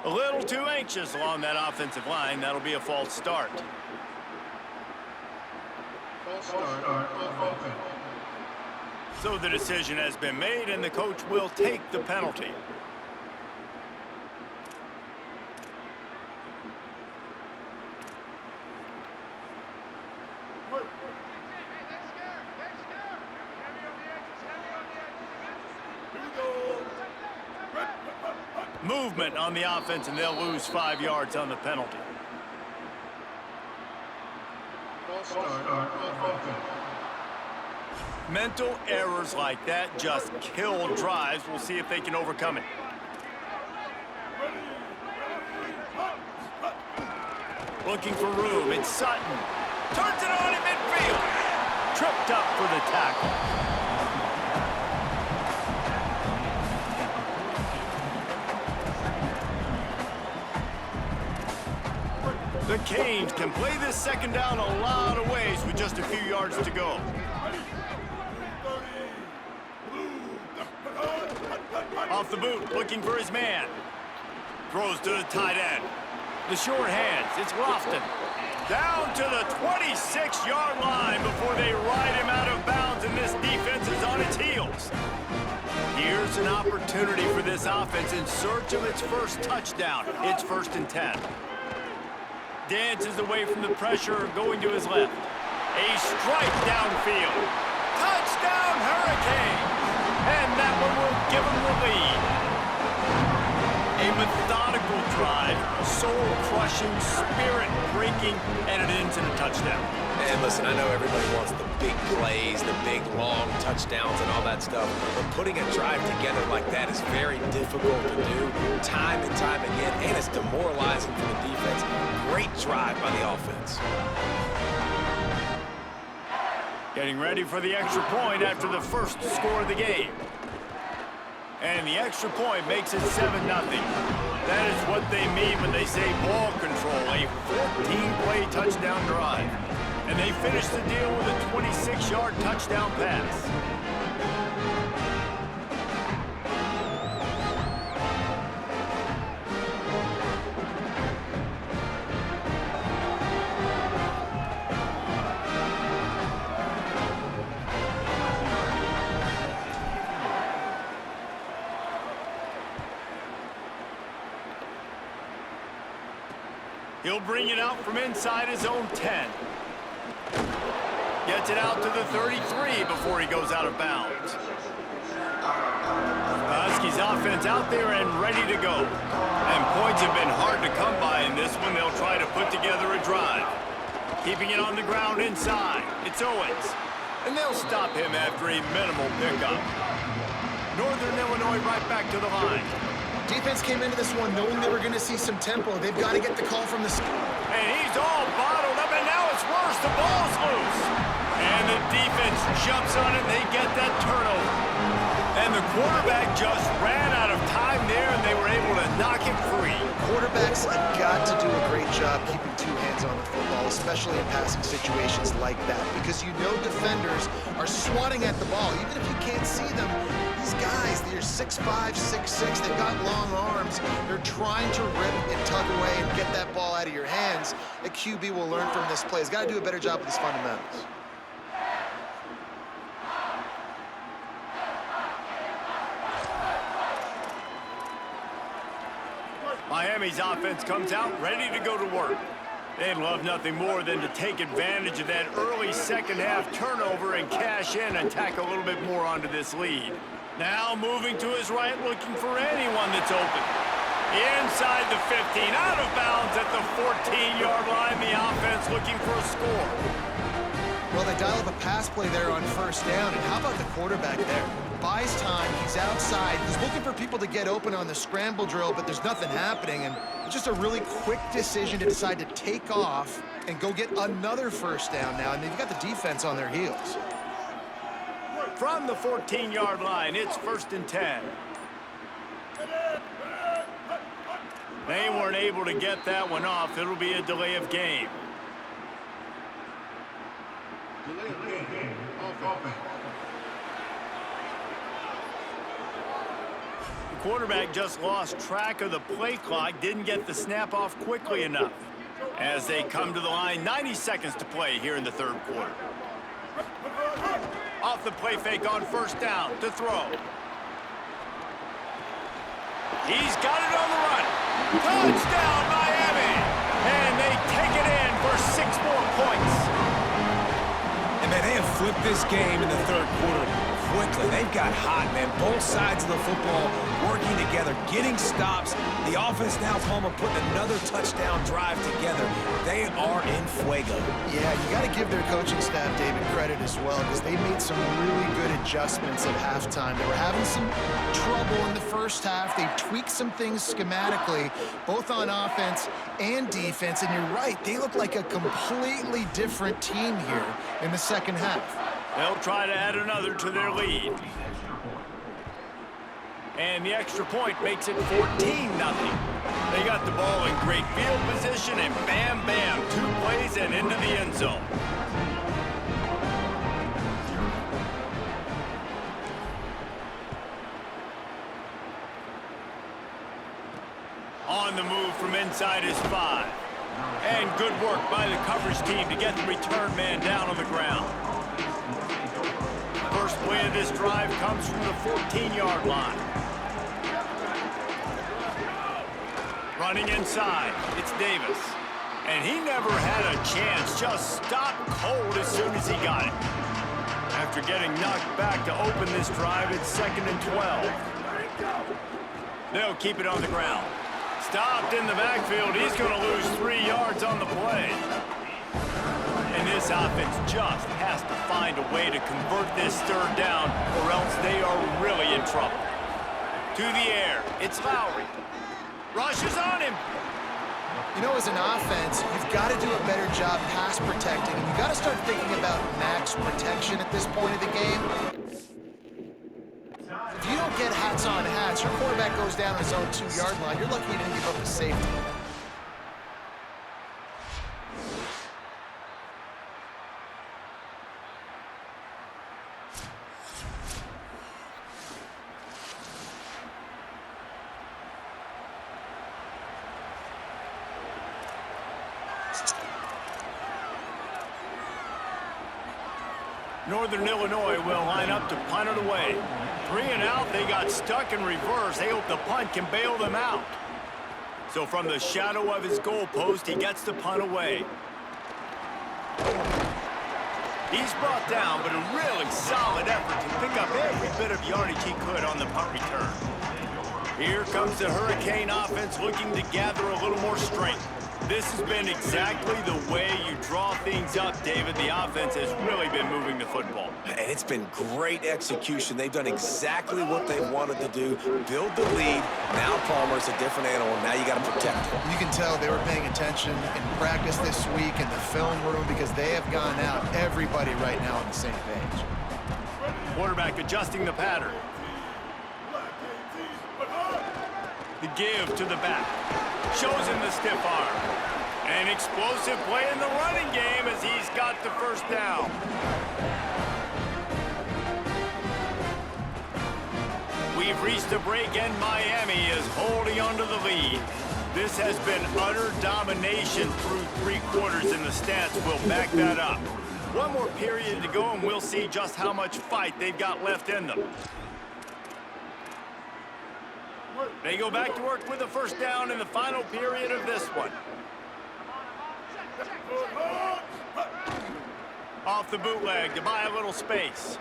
A little too anxious along that offensive line. That'll be a false start. So the decision has been made, and the coach will take the penalty. Movement on the offense, and they'll lose 5 yards on the penalty. Mental errors like that just kill drives. We'll see if they can overcome it. Looking for room. It's Sutton. Turns it on in midfield. Tripped up for the tackle. The Canes can play this second down a lot of ways with just a few yards to go. Off the boot, looking for his man. Throws to the tight end. The short hands, it's Lofton. Down to the 26-yard line before they ride him out of bounds, and this defense is on its heels. Here's an opportunity for this offense in search of its first touchdown. It's 1st and 10. Dances away from the pressure, going to his left. A strike downfield. Touchdown, Hurricanes! And that one will give them the lead. A methodical drive, soul-crushing, spirit-breaking, and it ends in a touchdown. And listen, I know everybody wants the big plays, the big, long touchdowns and all that stuff, but putting a drive together like that is very difficult to do time and time again, and it's demoralizing for the defense. Great drive by the offense. Getting ready for the extra point after the first score of the game. And the extra point makes it 7-0. That is what they mean when they say ball control, a 14-play touchdown drive. And they finish the deal with a 26-yard touchdown pass. He'll bring it out from inside his own 10. Gets it out to the 33 before he goes out of bounds. Husky's offense out there and ready to go. And points have been hard to come by in this one. They'll try to put together a drive. Keeping it on the ground inside. It's Owens. And they'll stop him after a minimal pickup. Northern Illinois right back to the line. Defense came into this one knowing they were going to see some tempo. They've got to get the call from the... And he's all bottled up, and now it's worse. The ball's loose. And the defense jumps on it, and they get that turnover. And the quarterback just ran out of time there, and they were able to knock him free. Quarterbacks have got to do a great job keeping two hands on the football, especially in passing situations like that, because you know defenders are swatting at the ball. Even if you can't see them, these guys, they're 6'5", 6'6", they've got long arms. They're trying to rip and tug away and get that ball out of your hands. A QB will learn from this play. He's got to do a better job with his fundamentals. Miami's offense comes out ready to go to work. They'd love nothing more than to take advantage of that early second-half turnover and cash in and tack a little bit more onto this lead. Now moving to his right, looking for anyone that's open. Inside the 15, out of bounds at the 14-yard line. The offense looking for a score. Well, they dial up a pass play there on 1st down, and how about the quarterback there? Buys time, he's outside, he's looking for people to get open on the scramble drill, but there's nothing happening, and it's just a really quick decision to decide to take off and go get another 1st down now, and they've got the defense on their heels. From the 14-yard line, it's 1st and 10. They weren't able to get that one off. It'll be a delay of game. quarterback just lost track of the play clock, didn't get the snap off quickly enough. As they come to the line, 90 seconds to play here in the third quarter. Off the play fake on first down to throw. He's got it on the run. Touchdown, Miami! And they take it in for 6 more points. And man, they have flipped this game in the third quarter quickly. They've got hot, man. Both sides of the football working together, getting stops. The offense now, Palmer, putting another touchdown drive together. They are in fuego. Yeah, you got to give their coaching staff, David, credit as well, because they made some really good adjustments at halftime. They were having some trouble in the first half. They tweaked some things schematically, both on offense and defense. And you're right, they look like a completely different team here in the second half. They'll try to add another to their lead. And the extra point makes it 14-0. They got the ball in great field position, and bam, bam, 2 plays and into the end zone. On the move from inside his 5. And good work by the coverage team to get the return man down on the ground. First play of this drive comes from the 14-yard line. Running inside, it's Davis. And he never had a chance, just stopped cold as soon as he got it. After getting knocked back to open this drive, it's 2nd and 12. They'll keep it on the ground. Stopped in the backfield, he's going to lose 3 yards on the play. And this offense just has to find a way to convert this third down, or else they are really in trouble. To the air, it's Lowry. Rushes on him. You know, as an offense, you've got to do a better job pass protecting, and you've got to start thinking about max protection at this point of the game. If you don't get hats on hats, your quarterback goes down his own 2-yard line. You're lucky you didn't give up a safety. Northern Illinois will line up to punt it away. 3 and out, they got stuck in reverse. They hope the punt can bail them out. So from the shadow of his goalpost, he gets the punt away. He's brought down, but a really solid effort to pick up every bit of yardage he could on the punt return. Here comes the Hurricane offense looking to gather a little more strength. This has been exactly the way you draw things up, David. The offense has really been moving the football. And it's been great execution. They've done exactly what they wanted to do, build the lead. Now Palmer's a different animal. Now you got to protect him. You can tell they were paying attention in practice this week in the film room because they have gone out, everybody right now on the same page. Quarterback adjusting the pattern. The give to the back. Shows him the stiff arm. An explosive play in the running game as he's got the first down. We've reached a break and Miami is holding on to the lead. This has been utter domination through 3 quarters and the stats will back that up. One more period to go and we'll see just how much fight they've got left in them. They go back to work with a first down in the final period of this one. Off the bootleg to buy a little space.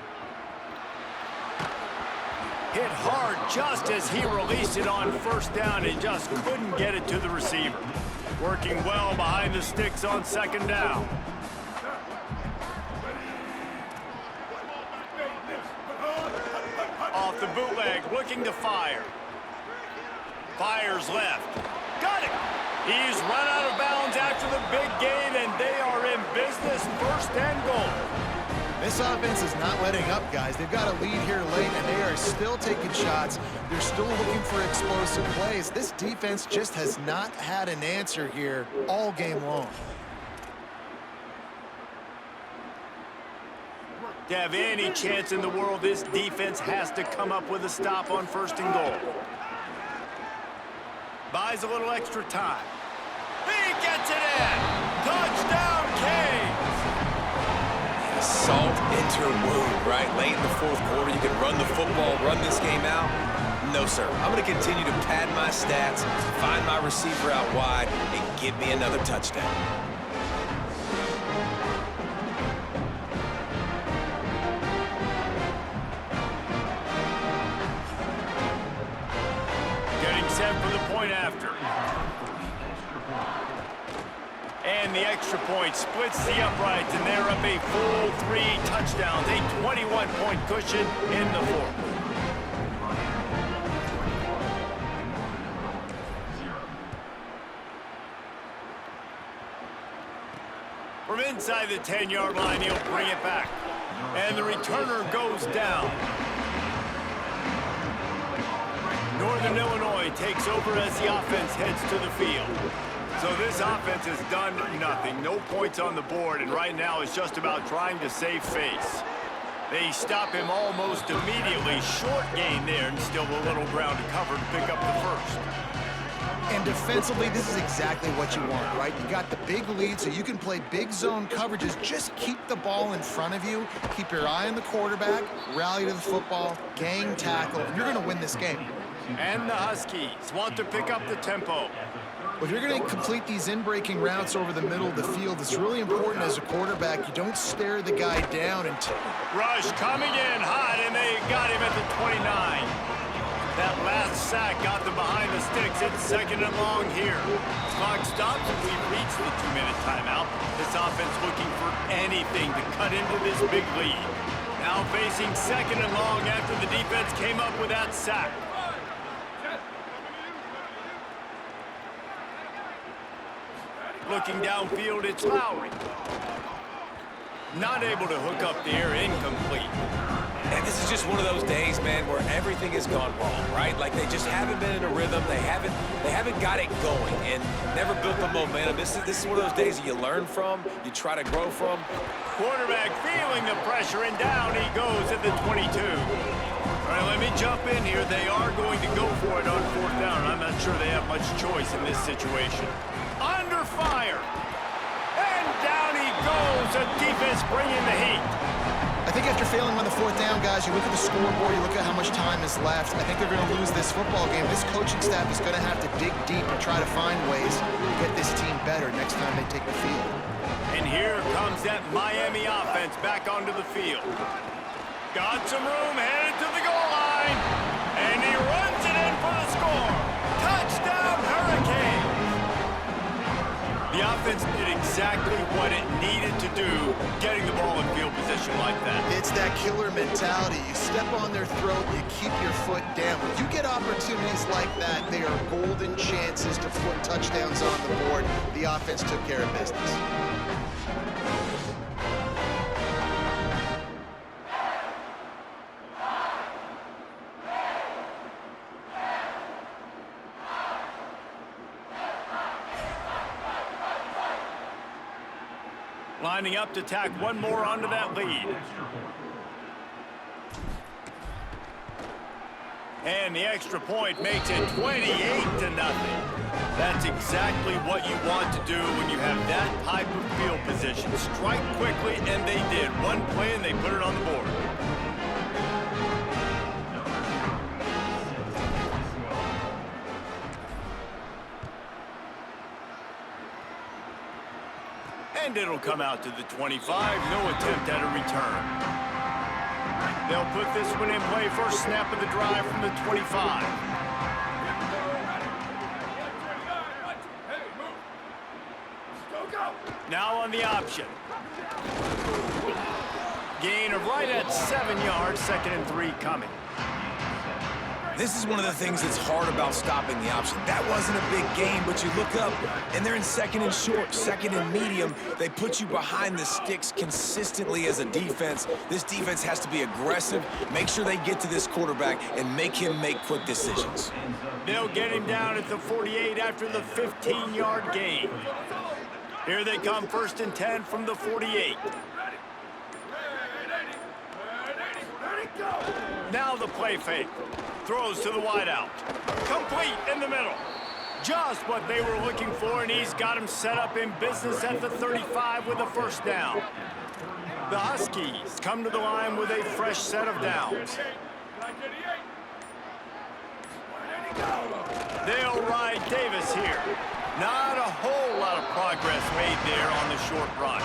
Hit hard just as he released it on first down and just couldn't get it to the receiver. Working well behind the sticks on second down. Off the bootleg, looking to fire. Fires left. Got it! He's run out of bounds after the big gain, and they are in business, 1st and goal. This offense is not letting up, guys. They've got a lead here late, and they are still taking shots. They're still looking for explosive plays. This defense just has not had an answer here all game long. To have any chance in the world, this defense has to come up with a stop on 1st and goal. Buys a little extra time. He gets it in. Touchdown, Canes. Salt into her wound, right? Late in the fourth quarter, you can run the football, run this game out. No, sir. I'm going to continue to pad my stats, find my receiver out wide, and give me another touchdown. Getting set for the point after. And the extra point splits the uprights, and they're up a full 3 touchdowns, a 21-point cushion in the fourth. From inside the 10-yard line, he'll bring it back. And the returner goes down. Northern Illinois takes over as the offense heads to the field. So this offense has done nothing. No points on the board, and right now it's just about trying to save face. They stop him almost immediately. Short gain there, and still a little ground to cover to pick up the first. And defensively, this is exactly what you want, right? You got the big lead, so you can play big zone coverages. Just keep the ball in front of you. Keep your eye on the quarterback. Rally to the football. Gang tackle. And you're going to win this game. And the Huskies want to pick up the tempo. If you're going to complete these in-breaking routes over the middle of the field, it's really important as a quarterback you don't stare the guy down. Rush coming in hot, and they got him at the 29. That last sack got them behind the sticks. It's second and long here. Clock stops, and we've reached the 2-minute timeout. This offense looking for anything to cut into this big lead. Now facing second and long after the defense came up with that sack. Looking downfield, it's Lowry. Not able to hook up the air, incomplete. And this is just one of those days, man, where everything has gone wrong, right? Like they just haven't been in a rhythm. They haven't got it going and never built the momentum. This is one of those days that you learn from, you try to grow from. Quarterback feeling the pressure, and down he goes at the 22. All right, let me jump in here. They are going to go for it on fourth down. I'm not sure they have much choice in this situation. Under fire. And down he goes. The defense bringing the heat. I think after failing on the fourth down, guys, you look at the scoreboard, you look at how much time is left. I think they're going to lose this football game. This coaching staff is going to have to dig deep and try to find ways to get this team better next time they take the field. And here comes that Miami offense back onto the field. Got some room, headed to the goal line. And he runs it in for the score. Touchdown, Hurricanes. The offense did exactly what it needed to do, getting the ball in field position like that. It's that killer mentality. You step on their throat, you keep your foot down. When you get opportunities like that, they are golden chances to put touchdowns on the board. The offense took care of business. Lining up to tack one more onto that lead. And the extra point makes it 28-0. That's exactly what you want to do when you have that type of field position. Strike quickly, and they did. One play, and they put it on the board. And it'll come out to the 25. No attempt at a return. They'll put this one in play. First snap of the drive from the 25. Now on the option. Gain of right at 7 yards. 2nd and 3 coming. This is one of the things that's hard about stopping the option. That wasn't a big gain, but you look up, and they're in 2nd and short, 2nd and medium. They put you behind the sticks consistently as a defense. This defense has to be aggressive, make sure they get to this quarterback, and make him make quick decisions. They'll get him down at the 48 after the 15-yard gain. Here they come, 1st and 10 from the 48. Now the play fake. Throws to the wideout. Complete in the middle. Just what they were looking for, and he's got him set up in business at the 35 with a first down. The Huskies come to the line with a fresh set of downs. They'll ride Davis here. Not a whole lot of progress made there on the short run.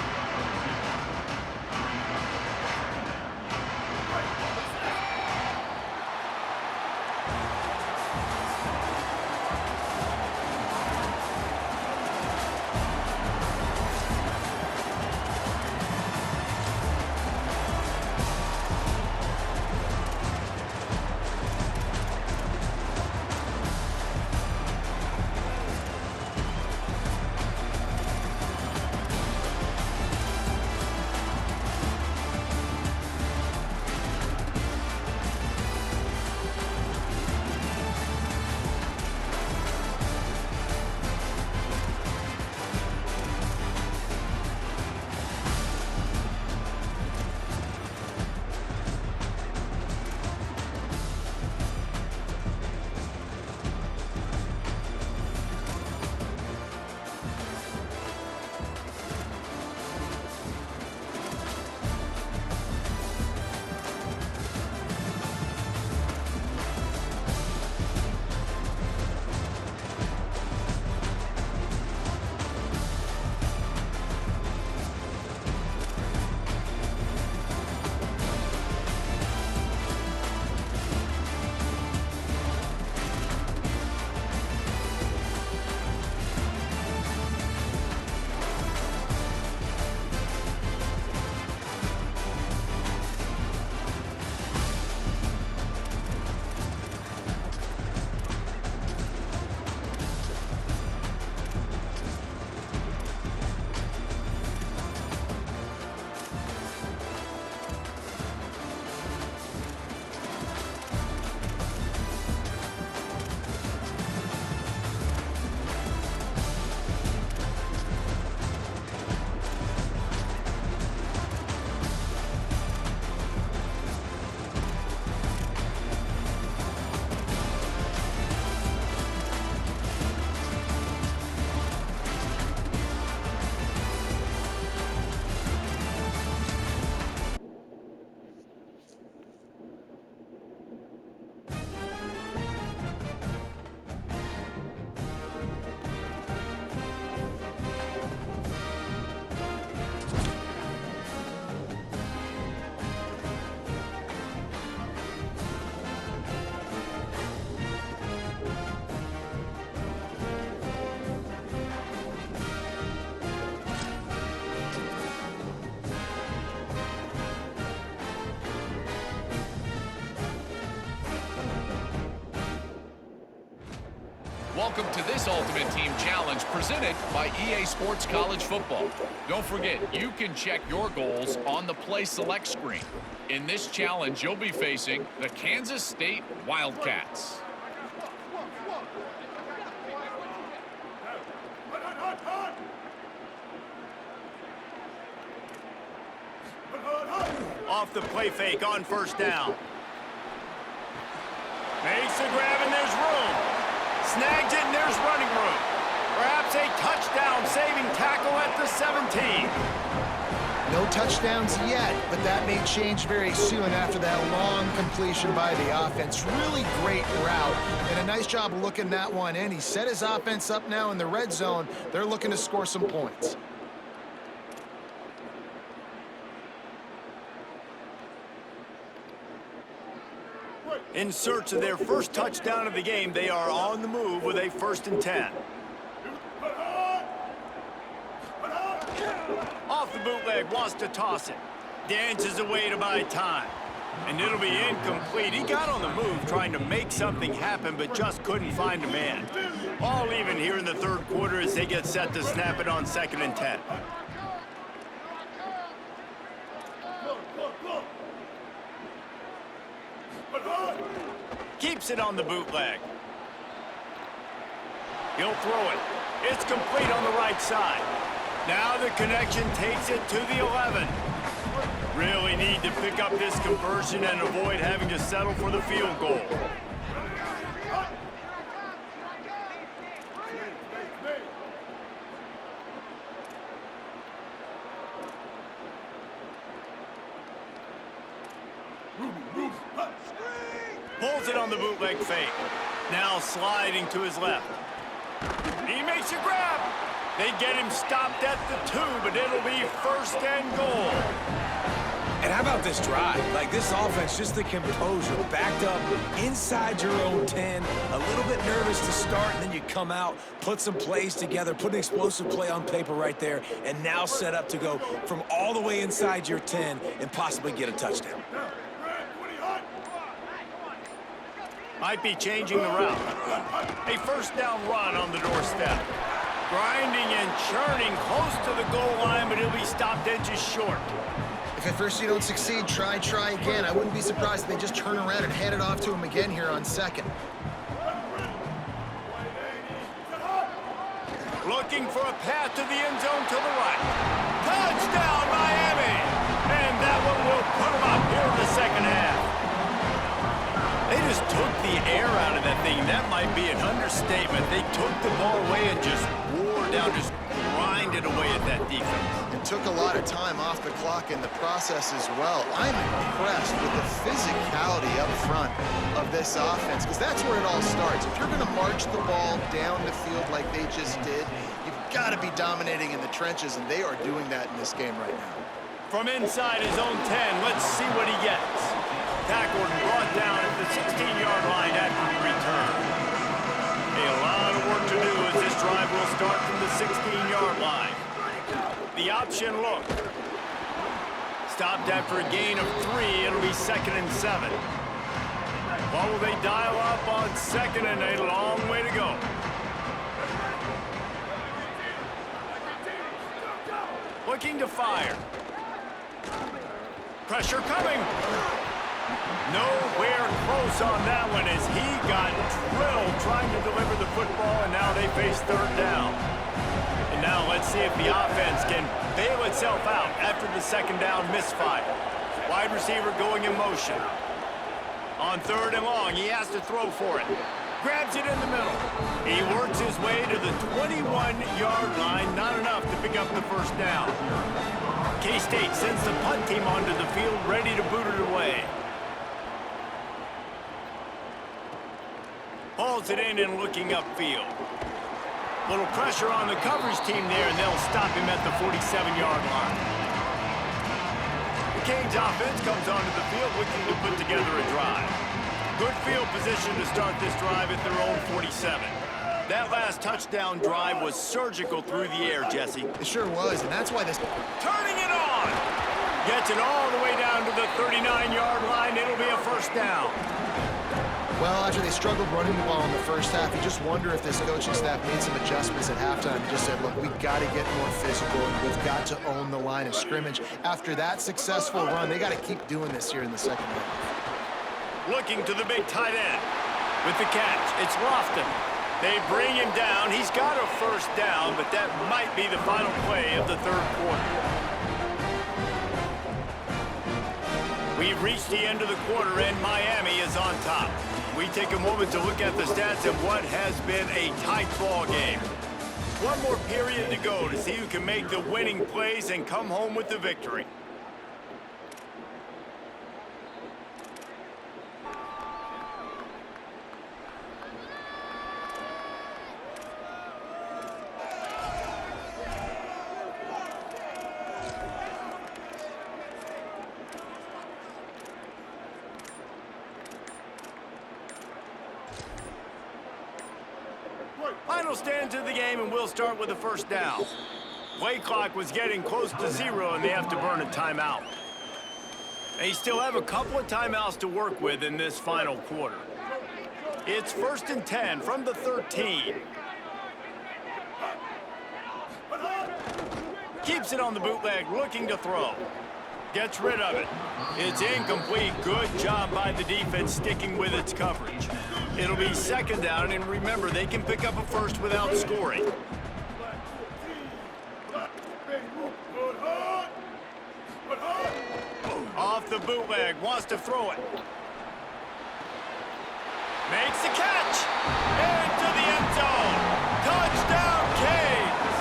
Welcome to this Ultimate Team Challenge presented by EA Sports College Football. Don't forget, you can check your goals on the Play Select screen. In this challenge, you'll be facing the Kansas State Wildcats. Off the play fake on first down. Makes the grab and there's room. Snags it and there's running room. Perhaps a touchdown-saving tackle at the 17. No touchdowns yet, but that may change very soon after that long completion by the offense. Really great route, and a nice job looking that one in. He set his offense up now in the red zone. They're looking to score some points. In search of their first touchdown of the game, they are on the move with a 1st and 10. Off the bootleg, wants to toss it. Dances away to buy time. And it'll be incomplete. He got on the move trying to make something happen, but just couldn't find a man. All even here in the third quarter as they get set to snap it on 2nd and 10. Keeps it on the bootleg. He'll throw it. It's complete on the right side. Now the connection takes it to the 11. Really need to pick up this conversion and avoid having to settle for the field goal. on the bootleg fake. Now sliding to his left. He makes a grab. They get him stopped at the 2, but it'll be first and goal. And how about this drive? Like, this offense, just the composure, backed up inside your own 10, a little bit nervous to start, and then you come out, put some plays together, put an explosive play on paper right there, and now set up to go from all the way inside your 10 and possibly get a touchdown. Might be changing the route. A first down run on the doorstep. Grinding and churning close to the goal line, but he'll be stopped edges short. If at first you don't succeed, try again. I wouldn't be surprised if they just turn around and hand it off to him again here on second. Looking for a path to the end zone to the right. Touchdown, Miami! And that one will put them up here in the second half. They just took the air out of that thing. That might be an understatement. They took the ball away and just wore down, just grinded away at that defense. It took a lot of time off the clock in the process as well. I'm impressed with the physicality up front of this offense, because that's where it all starts. If you're going to march the ball down the field like they just did, you've got to be dominating in the trenches, and they are doing that in this game right now. From inside his own 10, let's see what he gets. Tackled and brought down at the 16-yard line after the return. A lot of work to do as this drive will start from the 16-yard line. The option look. Stopped after a gain of 3. It'll be 2nd and 7. What will they dial up on 2nd and a long way to go? Looking to fire. Pressure coming. Nowhere close on that one as he got drilled trying to deliver the football, and now they face 3rd down. And now let's see if the offense can bail itself out after the 2nd down misfire. Wide receiver going in motion. On 3rd and long, he has to throw for it. Grabs it in the middle. He works his way to the 21-yard line, not enough to pick up the first down. K-State sends the punt team onto the field, ready to boot it away. Hauls it in and looking upfield. Little pressure on the coverage team there, and they'll stop him at the 47-yard line. The Canes offense comes onto the field looking to put together a drive. Good field position to start this drive at their own 47. That last touchdown drive was surgical through the air, Jesse. It sure was, and that's why this... Turning it on! Gets it all the way down to the 39-yard line. It'll be a first down. Well, after they struggled running the ball in the first half, you just wonder if this coaching staff made some adjustments at halftime and just said, look, we've got to get more physical and we've got to own the line of scrimmage. After that successful run, they got to keep doing this here in the second half. Looking to the big tight end. With the catch, it's Lofton. They bring him down. He's got a first down, but that might be the final play of the 3rd quarter. We've reached the end of the quarter, and Miami is on top. We take a moment to look at the stats of what has been a tight ball game. One more period to go to see who can make the winning plays and come home with the victory. Final stands of the game, and we'll start with the first down. Play clock was getting close to 0, and they have to burn a timeout. They still have a couple of timeouts to work with in this final quarter. It's 1st and 10 from the 13. Keeps it on the bootleg, looking to throw. Gets rid of it. It's incomplete. Good job by the defense sticking with its coverage. It'll be 2nd down, and remember, they can pick up a first without scoring. Off the bootleg, wants to throw it. Makes the catch. Into the end zone. Touchdown, Canes.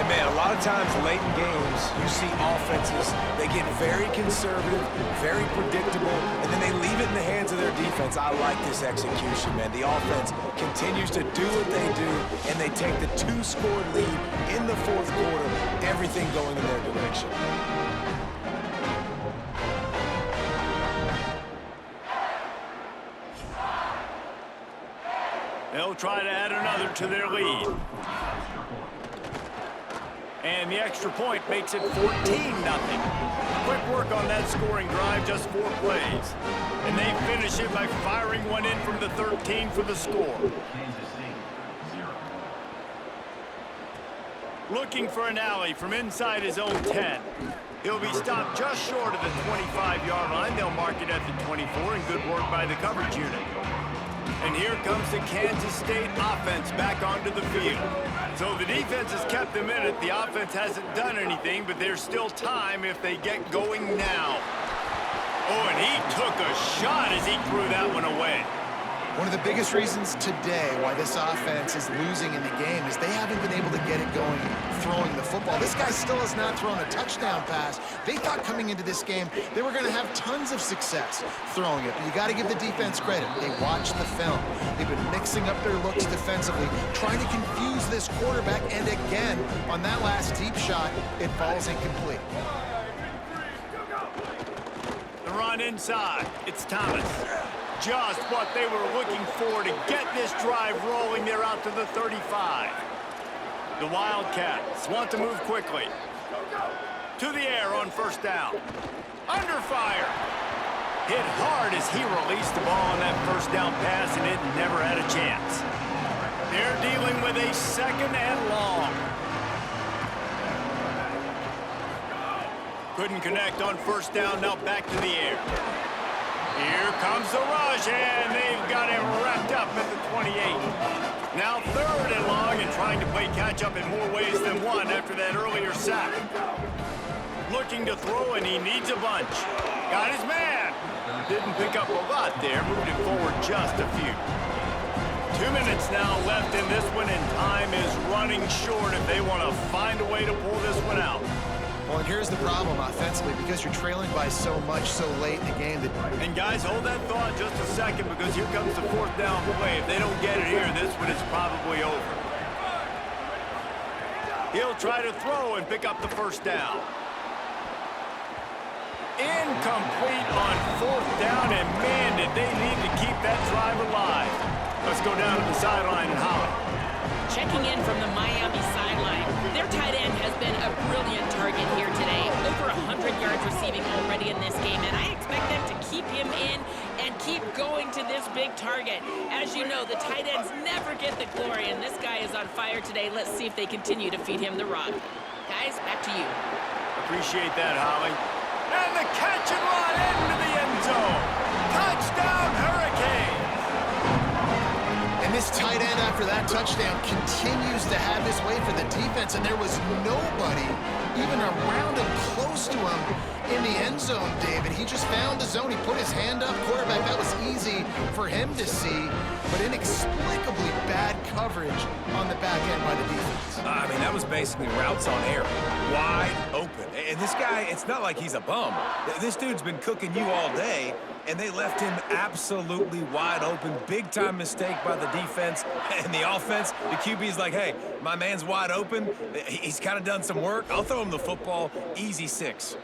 And man, a lot lot of times late in games, you see offenses, they get very conservative, very predictable, and then they leave it in the hands of their defense. I like this execution, man. The offense continues to do what they do, and they take the 2-score lead in the fourth quarter, everything going in their direction. They'll try to add another to their lead. And the extra point makes it 14-0. Quick work on that scoring drive, just 4 plays. And they finish it by firing one in from the 13 for the score. Looking for an alley from inside his own 10. He'll be stopped just short of the 25-yard line. They'll mark it at the 24, and good work by the coverage unit. And here comes the Kansas State offense back onto the field. So the defense has kept them in it. The offense hasn't done anything, but there's still time if they get going now. Oh, and he took a shot as he threw that one away. One of the biggest reasons today why this offense is losing in the game is they haven't been able to get it going throwing the football. This guy still has not thrown a touchdown pass. They thought coming into this game they were going to have tons of success throwing it, but you got to give the defense credit. They watched the film. They've been mixing up their looks defensively, trying to confuse this quarterback, and again, on that last deep shot, it falls incomplete. The run inside. It's Thomas. Just what they were looking for to get this drive rolling. They're out to the 35. The Wildcats want to move quickly. To the air on first down. Under fire. Hit hard as he released the ball on that first down pass, and it never had a chance. They're dealing with a 2nd and long. Couldn't connect on first down. Now back to the air. Here comes the rush, and they've got him wrapped up at the 28. Now 3rd and long, and trying to play catch-up in more ways than one after that earlier sack. Looking to throw, and he needs a bunch. Got his man. Didn't pick up a lot there, moved it forward just a few. 2 minutes now left in this one, and time is running short if they want to find a way to pull this one out. Well, and here's the problem offensively, because you're trailing by so much so late in the game. And guys, hold that thought just a second, because here comes the 4th down play. If they don't get it here, this one is probably over. He'll try to throw and pick up the first down. Incomplete on 4th down, and man, did they need to keep that drive alive. Let's go down to the sideline and Holly. Checking in from the Miami sideline, their tight end has been a brilliant target here today. Over 100 yards receiving already in this game, and I expect them to keep him in and keep going to this big target. As you know, the tight ends never get the glory, and this guy is on fire today. Let's see if they continue to feed him the rock. Guys, back to you. Appreciate that, Holly. And the catch and run into the end zone. Touchdown, Hurricanes! And this tight end after that touchdown continues to have his way for the defense, and there was nobody even around him, close to him in the end zone, David. He just found the zone. He put his hand up. Quarterback, that was easy for him to see, but inexplicably bad coverage on the back end by the defense. I mean, that was basically routes on air, wide open. And this guy, it's not like he's a bum. This dude's been cooking you all day, and they left him absolutely wide open. Big-time mistake by the defense and the offense. The QB's like, hey, my man's wide open. He's kind of done some work. I'll throw him the football. Easy 6.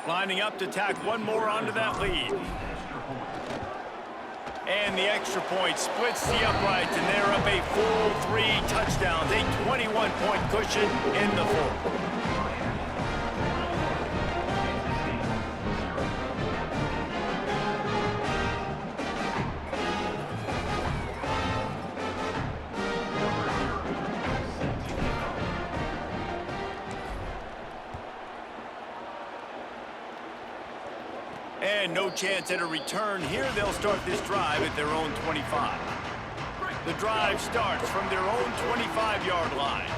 Lining up to tack one more onto that lead. And the extra point splits the uprights, and they're up a full 3 touchdowns, a 21-point cushion in the 4th. And no chance at a return here. They'll start this drive at their own 25. The drive starts from their own 25-yard line.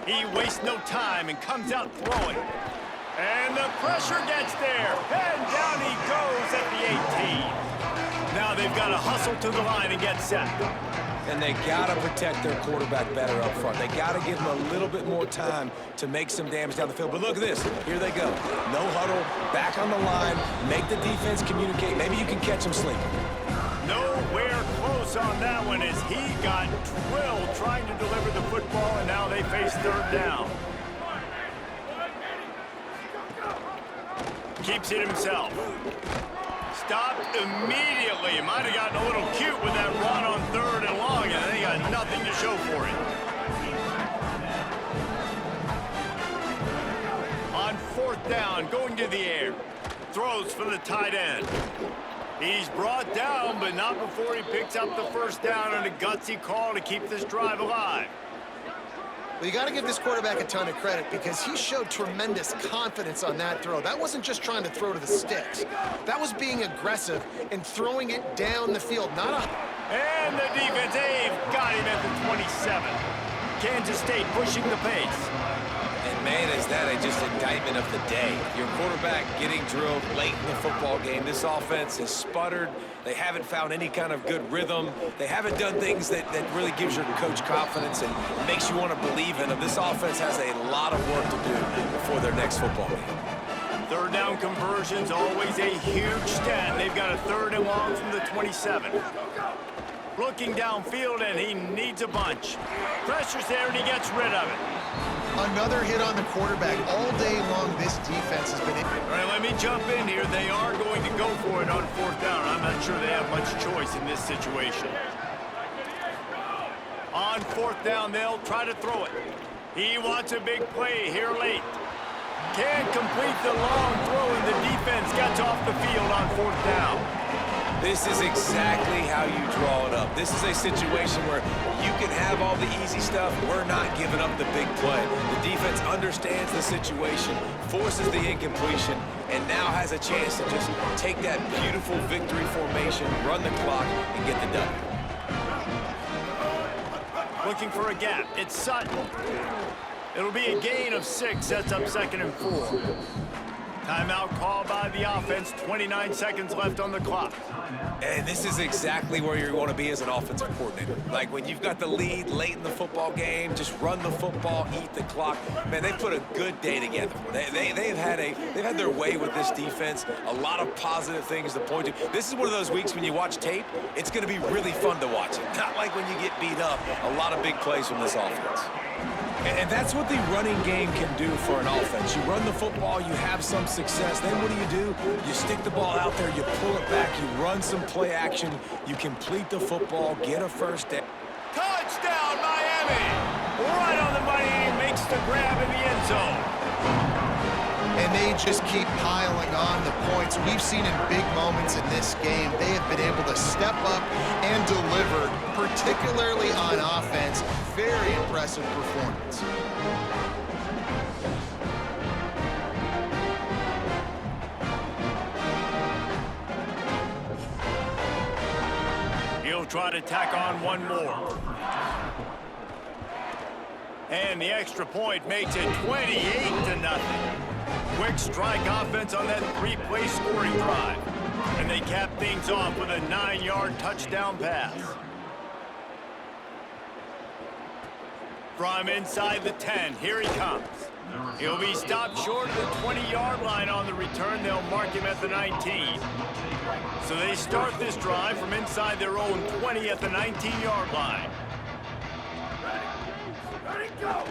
He wastes no time and comes out throwing. And the pressure gets there. And down he goes at the 18. Now they've got to hustle to the line and get set. And they got to protect their quarterback better up front. They got to give him a little bit more time to make some damage down the field. But look at this. Here they go. No huddle, back on the line, make the defense communicate. Maybe you can catch him sleeping. Nowhere close on that one as he got drilled trying to deliver the football, and now they face third down. Keeps it himself. Stopped immediately. Might have gotten a little cute with that run on third and long, and they got nothing to show for it. On fourth down, going to the air. Throws for the tight end. He's brought down, but not before he picks up the first down on a gutsy call to keep this drive alive. Well, you got to give this quarterback a ton of credit because he showed tremendous confidence on that throw. That wasn't just trying to throw to the sticks. That was being aggressive and throwing it down the field, not a... And the defense, they've got him at the 27. Kansas State pushing the pace. And man, is that just indictment of the day. Your quarterback getting drilled late in the football game. This offense has sputtered. They haven't found any kind of good rhythm. They haven't done things that really gives your coach confidence and makes you want to believe in them. This offense has a lot of work to do before their next football game. Third down conversion's always a huge stat. They've got a third and long from the 27. Looking downfield, and he needs a bunch. Pressure's there, and he gets rid of it. Another hit on the quarterback. All day long, this defense has been... All right, let me jump in here. They are going to go for it on fourth down. I'm not sure they have much choice in this situation. On fourth down, they'll try to throw it. He wants a big play here late. Can't complete the long throw, and the defense gets off the field on fourth down. This is exactly how you draw it up. This is a situation where you can have all the easy stuff. We're not giving up the big play. The defense understands the situation, forces the incompletion, and now has a chance to just take that beautiful victory formation, run the clock, and get the W. Looking for a gap. It's Sutton. It'll be a gain of 6. Sets up 2nd and 4. Timeout called by the offense. 29 seconds left on the clock. And this is exactly where you want to be as an offensive coordinator. Like when you've got the lead late in the football game, just run the football, eat the clock. Man, they put a good day together. They've had their way with this defense. A lot of positive things to point to. This is one of those weeks when you watch tape, it's going to be really fun to watch it. Not like when you get beat up. A lot of big plays from this offense. And that's what the running game can do for an offense. You run the football, you have some success. Then what do? You stick the ball out there, you pull it back, you run some play action, you complete the football, get a first down. Touchdown, Miami! Right on the money, he makes the grab in the end zone. And they just keep piling on the points. We've seen in big moments in this game, they have been able to step up and deliver, particularly on offense. Very impressive performance. He'll try to tack on one more. And the extra point makes it 28-0. Quick strike offense on that 3-play scoring drive. And they cap things off with a 9-yard touchdown pass. From inside the 10, here he comes. He'll be stopped short of the 20-yard line on the return. They'll mark him at the 19. So they start this drive from inside their own 20 at the 19-yard line. Ready, go!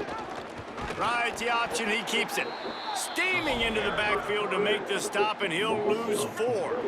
Rides the option, he keeps it. Steaming into the backfield to make the stop, and he'll lose 4.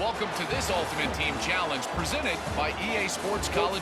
Welcome to this Ultimate Team Challenge presented by EA Sports College